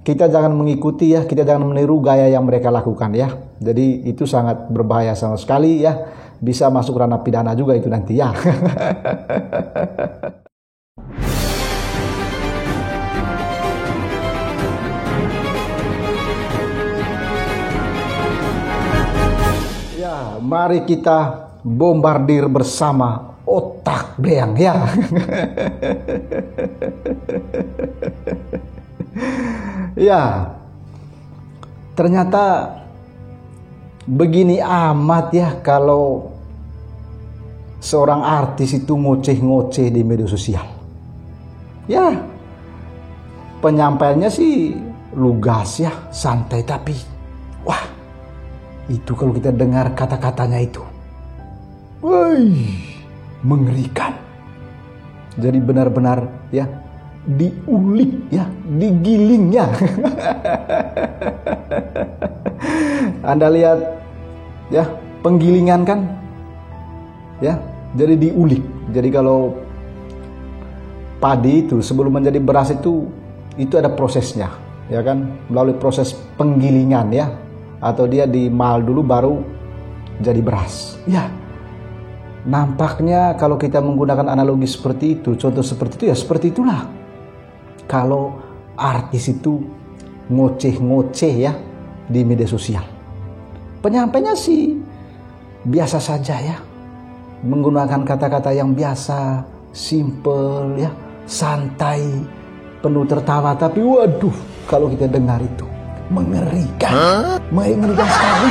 kita jangan mengikuti ya, kita jangan meniru gaya yang mereka lakukan ya. Jadi itu sangat berbahaya sama sekali ya. Bisa masuk ranah pidana juga itu nanti ya. Ya, mari kita bombardir bersama otak beang ya. Ya, ternyata begini amat ya kalau seorang artis itu ngoceh-ngoceh di media sosial. Ya, penyampaiannya sih lugas ya, santai, tapi wah, itu kalau kita dengar kata-katanya itu, woi, mengerikan. Jadi benar-benar ya diulik ya, digiling ya. Anda lihat ya, penggilingan kan ya, jadi diulik. Jadi kalau padi itu sebelum menjadi beras itu ada prosesnya ya kan, melalui proses penggilingan ya, atau dia dimal dulu baru jadi beras ya. Nampaknya kalau kita menggunakan analogi seperti itu, contoh seperti itu ya, seperti itulah kalau artis itu ngoceh-ngoceh ya di media sosial. Penyampainya sih biasa saja ya, menggunakan kata-kata yang biasa, simple ya, santai, penuh tertawa. Tapi waduh, kalau kita dengar itu mengerikan, mengerikan sekali.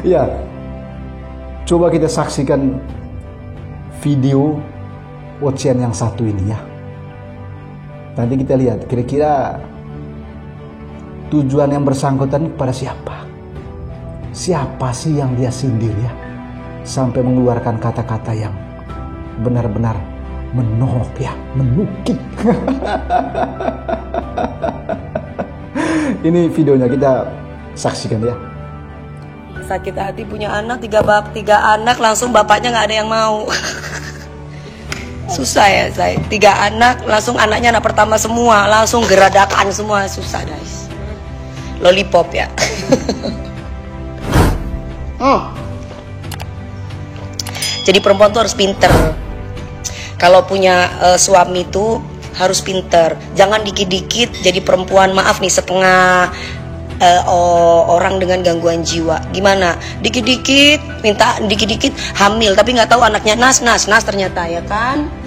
Ya, coba kita saksikan video ocehan yang satu ini ya. Nanti kita lihat kira-kira tujuan yang bersangkutan kepada siapa. Siapa sih yang dia sindir ya, sampai mengeluarkan kata-kata yang benar-benar menohok ya, menukik. Ini videonya, kita saksikan ya. Sakit hati punya anak, tiga anak langsung bapaknya nggak ada yang mau. Susah ya saya, 3 anak langsung anaknya anak pertama semua, langsung geradakan semua, susah guys. Lollipop ya. Jadi perempuan tuh harus pinter. Kalau punya suami tuh harus pinter. Jangan dikit-dikit jadi perempuan, maaf nih, setengah orang dengan gangguan jiwa. Gimana? Dikit-dikit minta, dikit-dikit hamil, tapi nggak tahu anaknya nas ternyata ya kan.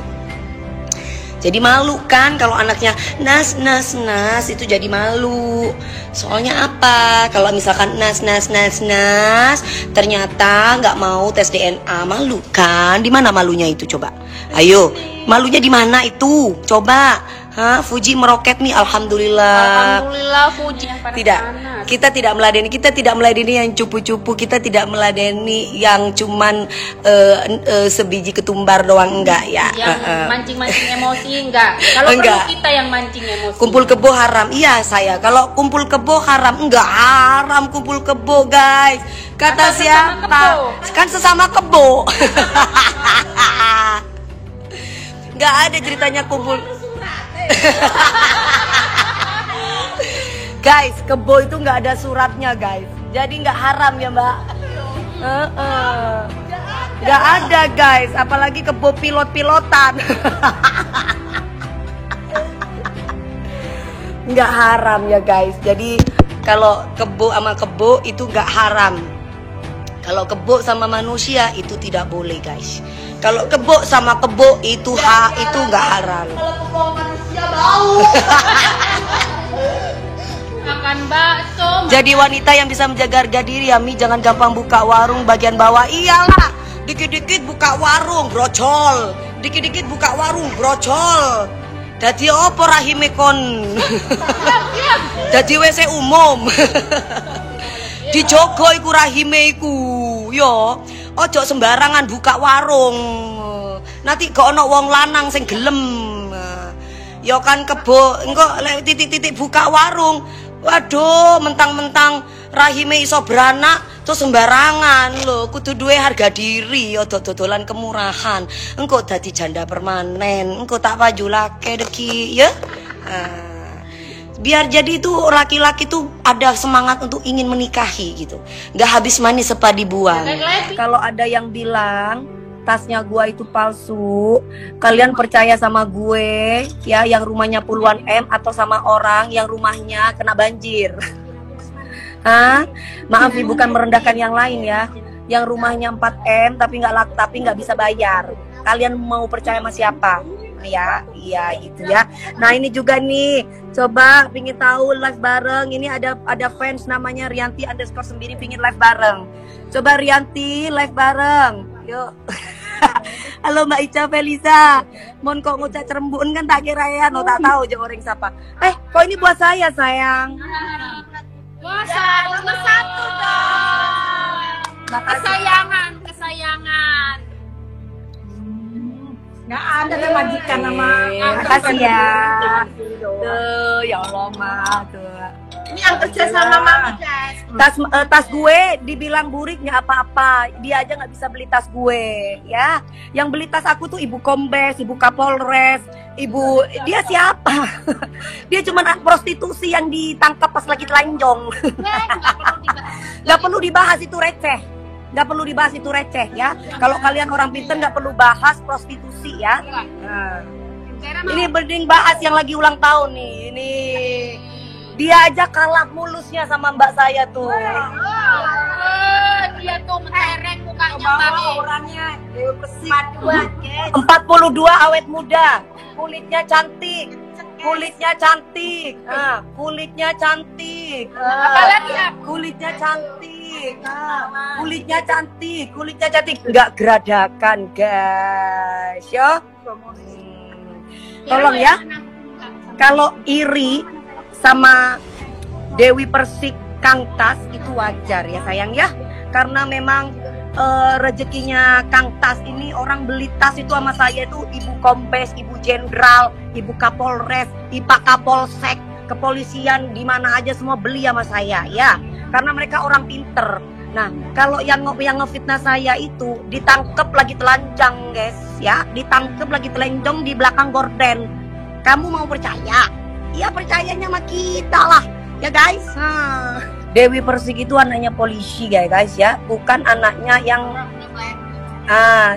Jadi malu kan kalau anaknya nas itu jadi malu. Soalnya apa? Kalau misalkan nas ternyata nggak mau tes DNA, malu kan? Di mana malunya itu coba? Ayo, malunya di mana itu? Coba. Fuji meroket nih, alhamdulillah. Alhamdulillah Fuji. Tidak, kita tidak meladeni yang cupu-cupu, kita tidak meladeni yang cuman sebiji ketumbar doang, enggak ya. Yang mancing-mancing emosi enggak. Kalau perlu kita yang mancing emosi. Kumpul kebo haram, iya saya. Kalau kumpul kebo haram, enggak haram kumpul kebo guys. Kata siapa? Kan sesama kebo. Enggak ada ceritanya kumpul. Guys, kebo itu nggak ada suratnya guys, jadi nggak haram ya mbak. Nggak ada guys, apalagi kebo pilot-pilotan. Nggak haram ya guys. Jadi kalau kebo sama kebo itu nggak haram. Kalau kebo sama manusia itu tidak boleh guys. Kalau kebo sama kebo itu nggak haram. Kalau kebo manusia bau. Makan bakso. Jadi wanita yang bisa menjaga harga diri ya Mi, jangan gampang buka warung bagian bawah. Iyalah, dikit-dikit buka warung brocol, dikit-dikit buka warung brocol. Dadi opo rahime kon? Dadi WC umum. Dijogo iku rahime iku. Yo, ojo sembarangan buka warung. Nanti gak ono wong lanang sing gelem. Yo kan kebo engko titik-titik buka warung. Waduh, mentang-mentang rahime iso beranak, Terus sembarangan lho, kudu duwe harga diri, ojo dodolan kemurahan. Engko dadi janda permanen, engko tak pajulake deki ya. Biar jadi itu laki-laki tuh ada semangat untuk ingin menikahi gitu. Nggak habis manis sepa dibuang. Kalau ada yang bilang tasnya gua itu palsu, kalian percaya sama gue ya, yang rumahnya puluhan M, atau sama orang yang rumahnya kena banjir? Hah? Maaf nih, bukan merendahkan yang lain ya, yang rumahnya 4 M tapi nggak bisa bayar. Kalian mau percaya sama siapa? Ya, iya itu ya. Nah ini juga nih, coba pingin tahu live bareng. Ini ada fans namanya Rianti_9 pingin live bareng. Coba Rianti live bareng, yuk. Halo Mbak Ica Felisa, mon kok ngucap cerembun kan tak kira ya, no tak tahu aja orang siapa. Kok ini buat saya sayang. Nomor satu dong. Kesayangan. Nggak ada deh majikan nama. Makasih ya. Tuh, ya Allah mah tuh. Ini yang kerja sama Mami guys. Tas gue dibilang burik nggak apa-apa. Dia aja nggak bisa beli tas gue, ya. Yang beli tas aku tuh Ibu Kombes, Ibu Kapolres, dia siapa? Dia cuma prostitusi yang ditangkap pas lagi telanjang. Nggak perlu dibahas itu receh. Nggak perlu dibahas itu receh ya. Kalau kalian orang pintar nggak perlu bahas prostitusi ya. Nah, ini mending bahas yang lagi ulang tahun nih. Ini dia aja kalah mulusnya sama mbak saya tuh. Dia tuh mentereng mukanya banget. Orangnya bersih. 42 awet muda, kulitnya cantik. Kulitnya cantik. Kulitnya cantik. Kulitnya cantik. Kulitnya cantik. Enggak geradakan, guys. Yo. Tolong ya. Kalau iri sama Dewi Persik Kang Tas itu wajar ya sayang ya. Karena memang rezekinya Kang Tas ini, orang beli tas itu sama saya itu Ibu Kombes, Ibu Jenderal, Ibu Kapolres, Pak Kapolsek, kepolisian di mana aja semua beli sama saya ya. Karena mereka orang pinter. Nah, kalau yang ngefitnah saya itu ditangkep lagi telanjang, guys ya. Ditangkep lagi telanjang di belakang gorden. Kamu mau percaya? Ya percayanya sama kita lah, ya guys. Dewi Persik itu anaknya polisi guys ya, bukan anaknya yang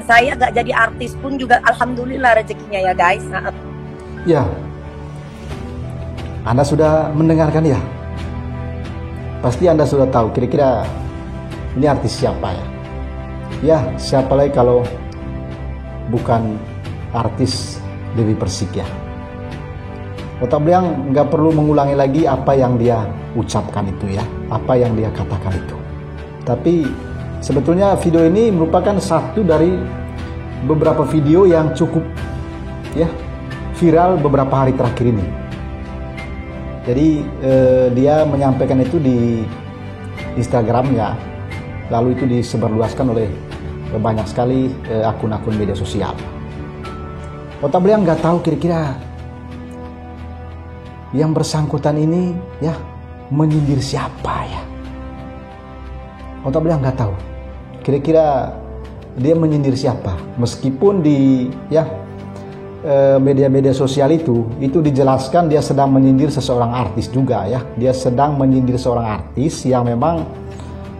saya gak jadi artis pun juga alhamdulillah rezekinya ya guys. Ya, Anda sudah mendengarkan ya? Pasti Anda sudah tahu kira-kira ini artis siapa ya? Ya, siapa lagi kalau bukan artis Dewi Persik ya. Kota Bliang nggak perlu mengulangi lagi apa yang dia ucapkan itu ya, apa yang dia katakan itu. Tapi sebetulnya video ini merupakan satu dari beberapa video yang cukup ya viral beberapa hari terakhir ini. Jadi dia menyampaikan itu di Instagramnya, lalu itu disebarluaskan oleh banyak sekali akun-akun media sosial. Kota Bliang nggak tahu kira-kira yang bersangkutan ini ya menyindir siapa ya. Kota Bliang nggak tahu kira-kira dia menyindir siapa, meskipun di ya media-media sosial itu dijelaskan dia sedang menyindir seseorang artis juga ya. Dia sedang menyindir seorang artis yang memang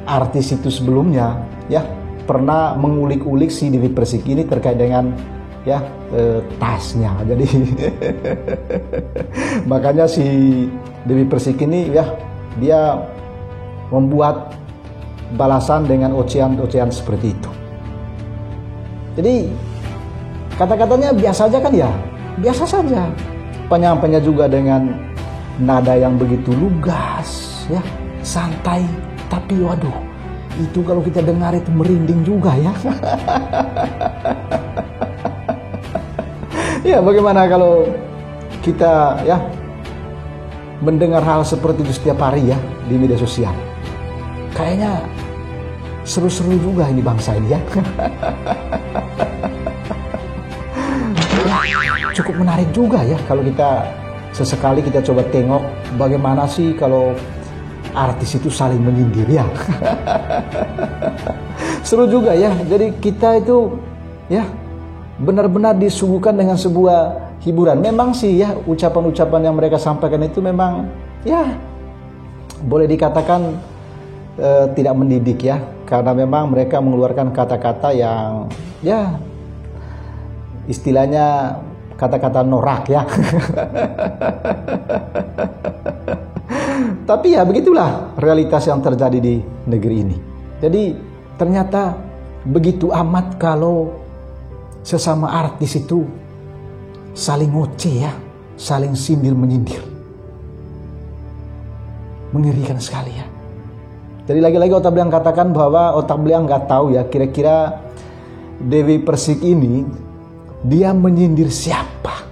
artis itu sebelumnya ya pernah mengulik-ulik si Dewi Persik ini terkait dengan ya tasnya. Jadi makanya si Dewi Persik ini ya dia membuat balasan dengan ocehan-ocehan seperti itu. Jadi kata-katanya biasa aja kan ya, biasa saja. Penyampainya juga dengan nada yang begitu lugas ya, santai, tapi waduh itu kalau kita dengar itu merinding juga ya. Ya bagaimana kalau kita ya mendengar hal seperti itu setiap hari ya di media sosial. Kayaknya seru-seru juga ini bangsa ini ya. Cukup menarik juga ya kalau kita sesekali kita coba tengok bagaimana sih kalau artis itu saling menyindir ya. Seru juga ya. Jadi kita itu ya benar-benar disuguhkan dengan sebuah hiburan. Memang sih ya ucapan-ucapan yang mereka sampaikan itu memang ya boleh dikatakan tidak mendidik ya, karena memang mereka mengeluarkan kata-kata yang ya istilahnya kata-kata norak ya. Tapi ya begitulah realitas yang terjadi di negeri ini. Jadi ternyata begitu amat kalau sesama artis itu saling ngoceh ya, saling sindir menyindir. Mengerikan sekali ya. Jadi lagi-lagi Otak Belang katakan bahwa Otak Belang nggak tahu ya kira-kira Dewi Persik ini dia menyindir siapa.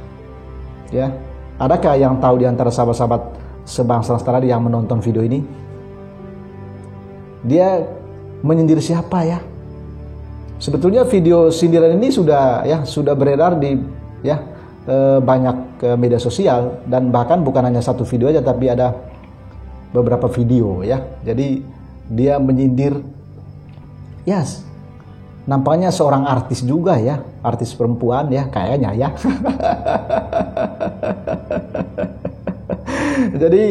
Ya, adakah yang tahu di antara sahabat-sahabat sebangsa setara yang menonton video ini? Dia menyindir siapa ya? Sebetulnya video sindiran ini sudah beredar di banyak media sosial, dan bahkan bukan hanya satu video aja tapi ada beberapa video ya. Jadi dia menyindir ya nampaknya seorang artis juga ya, artis perempuan ya kayaknya ya. Jadi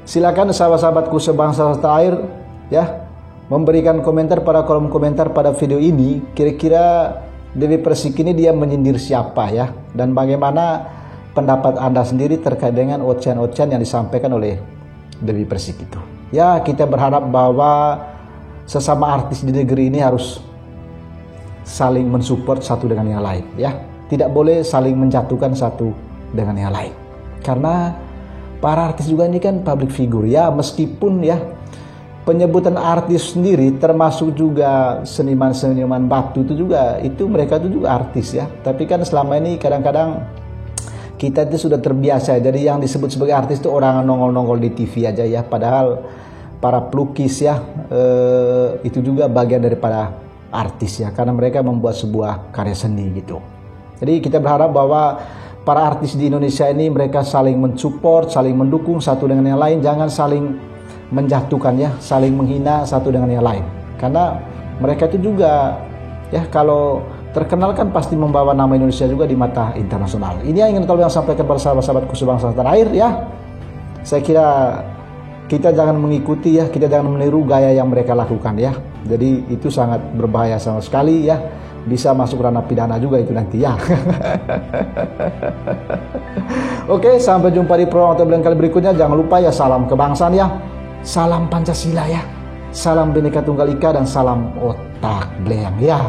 silakan sahabat-sahabatku sebangsa setair ya memberikan komentar pada kolom komentar pada video ini, kira-kira Dewi Persik ini dia menyindir siapa ya, dan bagaimana pendapat Anda sendiri terkait dengan ocehan-ocehan yang disampaikan oleh Dewi Persik itu. Ya, kita berharap bahwa sesama artis di negeri ini harus saling mensupport satu dengan yang lain ya. Tidak boleh saling menjatuhkan satu dengan yang lain. Karena para artis juga ini kan public figure ya, meskipun ya penyebutan artis sendiri termasuk juga seniman-seniman batu itu mereka itu juga artis ya. Tapi kan selama ini kadang-kadang kita itu sudah terbiasa. Jadi yang disebut sebagai artis itu orang nongol-nongol di TV aja ya. Padahal para pelukis ya itu juga bagian daripada artis ya, karena mereka membuat sebuah karya seni gitu. Jadi kita berharap bahwa para artis di Indonesia ini mereka saling mensupport, saling mendukung satu dengan yang lain, jangan saling menjatuhkan ya, saling menghina satu dengan yang lain. Karena mereka itu juga ya kalau terkenal kan pasti membawa nama Indonesia juga di mata internasional. Ini yang ingin tolong sampaikan kepada sahabat-sahabatku sebangsa tanah air ya. Saya kira kita jangan mengikuti ya, kita jangan meniru gaya yang mereka lakukan ya. Jadi itu sangat berbahaya sama sekali ya. Bisa masuk ranah pidana juga itu nanti ya. Oke, sampai jumpa di program Otak Belang kali berikutnya. Jangan lupa ya, salam kebangsaan ya. Salam Pancasila ya. Salam Bhinneka Tunggal Ika dan salam Otak Belang ya.